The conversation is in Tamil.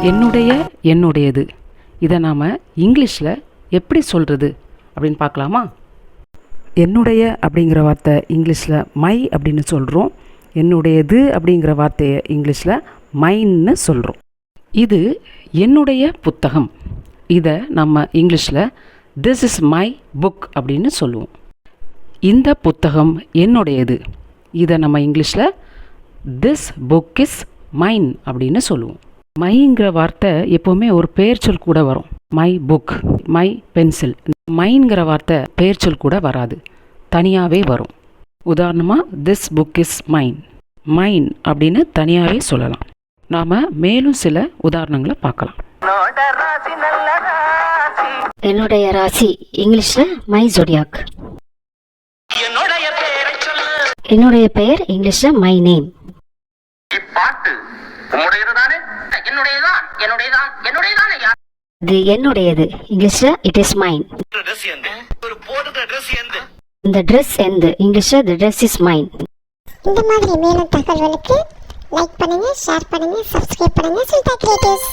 என்னுடைய என்னுடையது இதை நாம் இங்கிலீஷில் எப்படி சொல்கிறது அப்படின்னு பார்க்கலாமா? என்னுடைய அப்படிங்கிற வார்த்தை இங்கிலீஷில் மை அப்படின்னு சொல்கிறோம். என்னுடையது அப்படிங்கிற வார்த்தையை இங்கிலீஷில் மைன்னு சொல்கிறோம். இது என்னுடைய புத்தகம். இதை நம்ம இங்கிலீஷில் திஸ் இஸ் மை புக் அப்படின்னு சொல்லுவோம். இந்த புத்தகம் என்னுடையது. இதை நம்ம இங்கிலீஷில் திஸ் புக் இஸ் மைன் அப்படின்னு சொல்லுவோம். மைங்கிற வார்த்தை எப்போவுமே ஒரு பெயர்ச்சொல் கூட வரும். My book, my pencil. மைங்கிற வார்த்தை பெயர்ச்சொல் கூட வராது, தனியாகவே வரும். உதாரணமாக this book is mine, mine அப்படின்னு தனியாகவே சொல்லலாம். நாம் மேலும் சில உதாரணங்களை பார்க்கலாம். என்னுடைய ராசி இங்கிலீஷில் மை ஜோடியாக். என்னுடைய பெயர் இங்கிலீஷில் மை நேம். இது என்னுடையது இங்கிலீஷ்ல இட் இஸ் மைன். இந்த ட்ரெஸ் எந்த இங்கிலீஷ்ல தி ட்ரெஸ் இஸ் மைன். இந்த மாதிரி மேலும் தகவலுக்கு லைக் பண்ணுங்க, ஷேர் பண்ணுங்க, சப்ஸ்கிரைப் பண்ணுங்க சுல்தா கிரியேட்டிவ்ஸ்.